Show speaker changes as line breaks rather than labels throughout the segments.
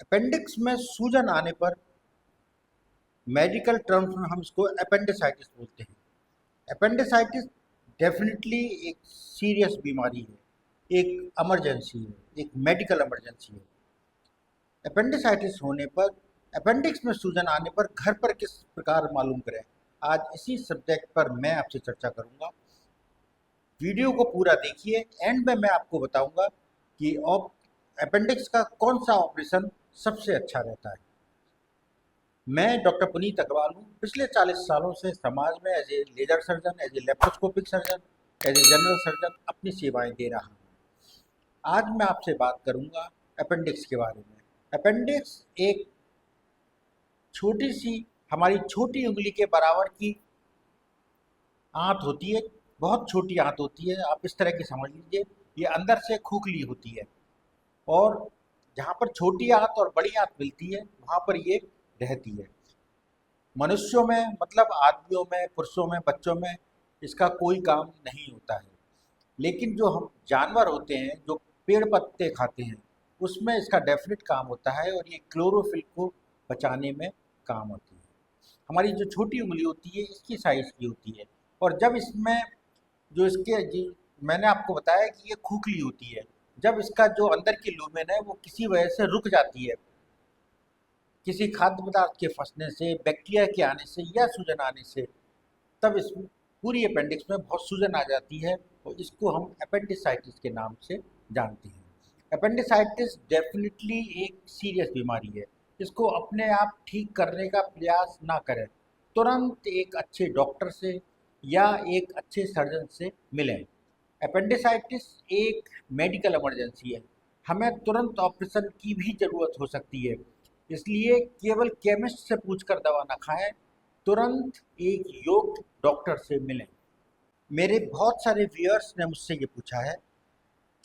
Appendix में सूजन आने पर मेडिकल टर्म्स में हम इसको अपेंडिसाइटिस बोलते हैं। अपेंडिसाइटिस डेफिनेटली एक सीरियस बीमारी है, एक इमरजेंसी है, एक मेडिकल इमरजेंसी है। अपेंडिसाइटिस होने पर, अपेंडिक्स में सूजन आने पर घर पर किस प्रकार मालूम करें, आज इसी सब्जेक्ट पर मैं आपसे चर्चा करूंगा। वीडियो को पूरा देखिए, एंड में मैं आपको बताऊंगा कि अपेंडिक्स का कौन सा ऑपरेशन सबसे अच्छा रहता है। मैं डॉक्टर पुनीत अग्रवाल हूँ। पिछले 40 सालों से समाज में as a laser surgeon, as a laparoscopic surgeon, as a general surgeon अपनी सेवाएं दे रहा हूँ। आज मैं आपसे बात करूंगा अपेंडिक्स के बारे में। अपेंडिक्स एक छोटी सी, हमारी छोटी उंगली के बराबर की आंत होती है, बहुत छोटी आंत होती है, आप इस तरह की समझ लीजिए। ये अंदर से खोखली होती है और जहाँ पर छोटी आंत और बड़ी आंत मिलती है वहाँ पर ये रहती है। मनुष्यों में, मतलब आदमियों में, पुरुषों में, बच्चों में इसका कोई काम नहीं होता है, लेकिन जो हम जानवर होते हैं जो पेड़ पत्ते खाते हैं उसमें इसका डेफिनेट काम होता है और ये क्लोरोफिल को बचाने में काम आती है। हमारी जो छोटी उंगली होती है इसकी साइज की होती है और जब इसमें जो इसके मैंने आपको बताया कि ये खोखली होती है, जब इसका जो अंदर की लूमेन है वो किसी वजह से रुक जाती है, किसी खाद्य पदार्थ के फंसने से, बैक्टीरिया के आने से या सूजन आने से, तब इस पूरी अपेंडिक्स में बहुत सूजन आ जाती है और इसको हम अपेंडिसाइटिस के नाम से जानते हैं। अपेंडिसाइटिस डेफिनेटली एक सीरियस बीमारी है। इसको अपने आप ठीक करने का प्रयास ना करें, तुरंत एक अच्छे डॉक्टर से या एक अच्छे सर्जन से मिलें। अपेंडिसाइटिस एक मेडिकल इमरजेंसी है, हमें तुरंत ऑपरेशन की भी ज़रूरत हो सकती है, इसलिए केवल केमिस्ट से पूछकर दवा ना खाएं, तुरंत एक योग्य डॉक्टर से मिलें। मेरे बहुत सारे व्यूअर्स ने मुझसे ये पूछा है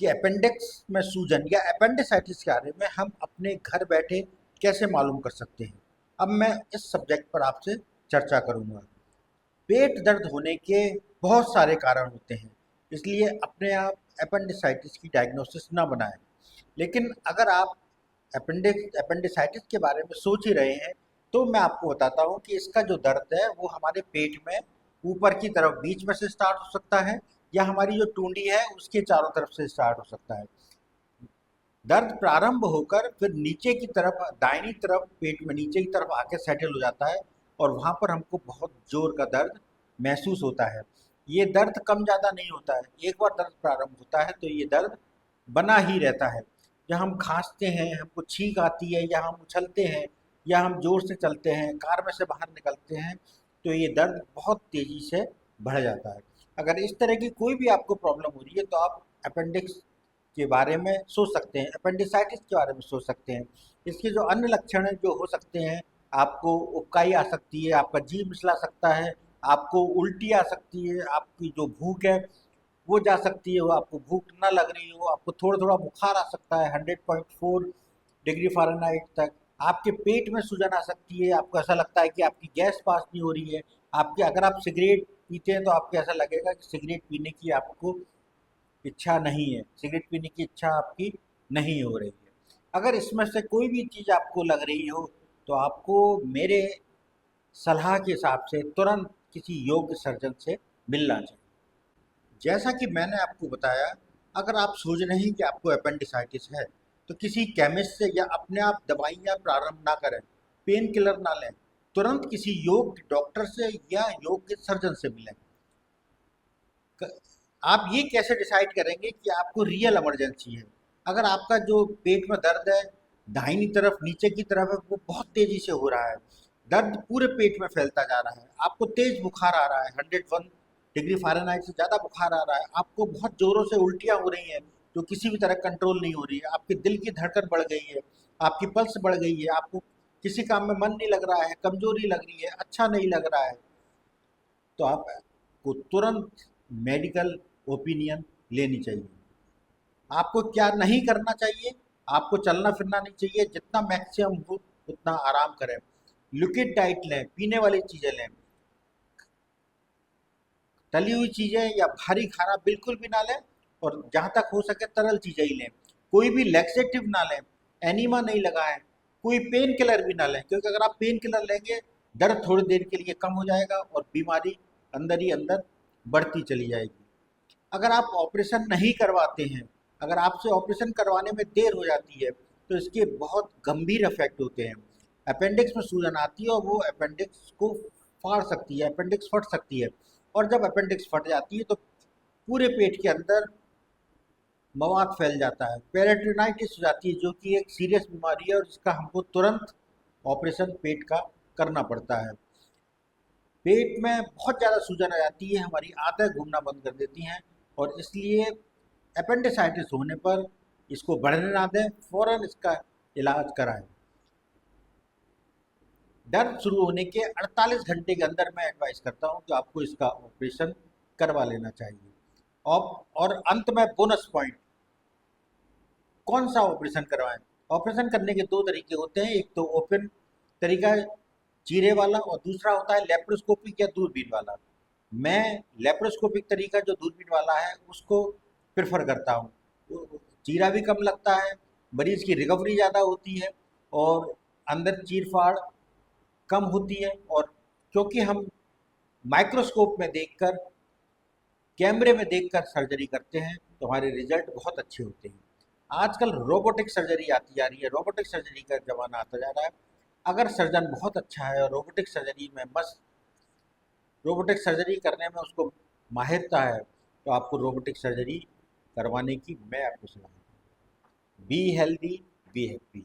कि अपेंडिक्स में सूजन या अपेंडिसाइटिस के बारे में हम अपने घर बैठे कैसे मालूम कर सकते हैं। अब मैं इस सब्जेक्ट पर आपसे चर्चा करूंगा। पेट दर्द होने के बहुत सारे कारण होते हैं, इसलिए अपने आप अपेंडिसाइटिस की डायग्नोसिस ना बनाएं। लेकिन अगर आप अपेंडिसाइटिस के बारे में सोच ही रहे हैं तो मैं आपको बताता हूँ कि इसका जो दर्द है वो हमारे पेट में ऊपर की तरफ बीच में से स्टार्ट हो सकता है या हमारी जो टूंडी है उसके चारों तरफ से स्टार्ट हो सकता है। दर्द प्रारंभ होकर फिर नीचे की तरफ, दाहिनी तरफ पेट में नीचे की तरफ आके सेटल हो जाता है और वहाँ पर हमको बहुत जोर का दर्द महसूस होता है। ये दर्द कम ज़्यादा नहीं होता है, एक बार दर्द प्रारंभ होता है तो ये दर्द बना ही रहता है। जब हम खांसते हैं, हमको छींक आती है, या हम उछलते हैं, या हम जोर से चलते हैं, कार में से बाहर निकलते हैं, तो ये दर्द बहुत तेज़ी से बढ़ जाता है। अगर इस तरह की कोई भी आपको प्रॉब्लम हो रही है तो आप अपेंडिक्स के बारे में सोच सकते हैं, अपेंडिसाइटिस के बारे में सोच सकते हैं। इसके जो अन्य लक्षण हैं जो हो सकते हैं, आपको उबकाई आ सकती है, आपका जी मिचला सकता है, आपको उल्टी आ सकती है, आपकी जो भूख है वो जा सकती है, वो आपको भूख ना लग रही हो, आपको थोड़ा थोड़ा बुखार आ सकता है 100.4 डिग्री फ़ारेनहाइट तक, आपके पेट में सूजन आ सकती है, आपको ऐसा लगता है कि आपकी गैस पास नहीं हो रही है, आपके, अगर आप सिगरेट पीते हैं तो आपको ऐसा लगेगा कि सिगरेट पीने की आपको इच्छा नहीं है, सिगरेट पीने की इच्छा आपकी नहीं हो रही है। अगर इसमें से कोई भी चीज़ आपको लग रही हो तो आपको मेरे सलाह के हिसाब से तुरंत किसी योग्य सर्जन से मिलना चाहिए। जैसा कि मैंने आपको बताया, अगर आप सोच रहे हैं कि आपको अपेंडिसाइटिस है तो किसी केमिस्ट से या अपने आप दवाइयाँ प्रारंभ ना करें, पेन किलर ना लें, तुरंत किसी योग्य डॉक्टर से या योग्य सर्जन से मिलें। आप ये कैसे डिसाइड करेंगे कि आपको रियल इमरजेंसी है? अगर आपका जो पेट में दर्द है दाहिनी तरफ नीचे की तरफ है वो बहुत तेजी से हो रहा है, दर्द पूरे पेट में फैलता जा रहा है, आपको तेज बुखार आ रहा है, 101 डिग्री फ़ारेनहाइट से ज़्यादा बुखार आ रहा है, आपको बहुत ज़ोरों से उल्टियाँ हो रही हैं जो किसी भी तरह कंट्रोल नहीं हो रही है, आपके दिल की धड़कन बढ़ गई है, आपकी पल्स बढ़ गई है, आपको किसी काम में मन नहीं लग रहा है, कमजोरी लग रही है, अच्छा नहीं लग रहा है, तो आपको तुरंत मेडिकल ओपिनियन लेनी चाहिए। आपको क्या नहीं करना चाहिए? आपको चलना फिरना नहीं चाहिए, जितना मैक्सिमम हो उतना आराम करें, लिक्विड डाइट लें, पीने वाली चीज़ें लें, तली हुई चीज़ें या भारी खाना बिल्कुल भी ना लें और जहाँ तक हो सके तरल चीज़ें ही लें, कोई भी लैक्सेटिव ना लें, एनीमा नहीं लगाएं, कोई पेन किलर भी ना लें, क्योंकि अगर आप पेन किलर लेंगे दर्द थोड़ी देर के लिए कम हो जाएगा और बीमारी अंदर ही अंदर बढ़ती चली जाएगी। अगर आप ऑपरेशन नहीं करवाते हैं, अगर आपसे ऑपरेशन करवाने में देर हो जाती है, तो इसके बहुत गंभीर इफेक्ट होते हैं। अपेंडिक्स में सूजन आती है और वो अपेंडिक्स को फाड़ सकती है, अपेंडिक्स फट सकती है। और जब अपेंडिक्स फट जाती है तो पूरे पेट के अंदर मवाद फैल जाता है, पेरिटोनाइटिस हो जाती है, जो कि एक सीरियस बीमारी है और जिसका हमको तुरंत ऑपरेशन पेट का करना पड़ता है। पेट में बहुत ज़्यादा सूजन आ जाती है, हमारी आंतें घूमना बंद कर देती हैं, और इसलिए अपेंडिसाइटिस होने पर इसको बढ़ने ना दें, फ़ौरन इसका इलाज कराएं। दर्द शुरू होने के 48 घंटे के अंदर मैं एडवाइस करता हूं कि आपको इसका ऑपरेशन करवा लेना चाहिए। और अंत में बोनस पॉइंट, कौन सा ऑपरेशन करवाएं? ऑपरेशन करने के दो तरीके होते हैं, एक तो ओपन तरीका है चीरे वाला, और दूसरा होता है लेप्रोस्कोपिक या दूरबीन वाला। मैं लेप्रोस्कोपिक तरीका जो दूरबीन वाला है उसको प्रेफर करता हूँ। चीरा भी कम लगता है, मरीज की रिकवरी ज़्यादा होती है, और अंदर चीर फाड़ कम होती है, और क्योंकि हम माइक्रोस्कोप में देखकर, कैमरे में देखकर सर्जरी करते हैं तो हमारे रिजल्ट बहुत अच्छे होते हैं। आजकल रोबोटिक सर्जरी आती जा रही है, रोबोटिक सर्जरी का ज़माना आता जा रहा है। अगर सर्जन बहुत अच्छा है और रोबोटिक सर्जरी में बस रोबोटिक सर्जरी करने में उसको माहिरता है, तो आपको रोबोटिक सर्जरी करवाने की मैं आपको सलाह दूँ। Be healthy, be happy.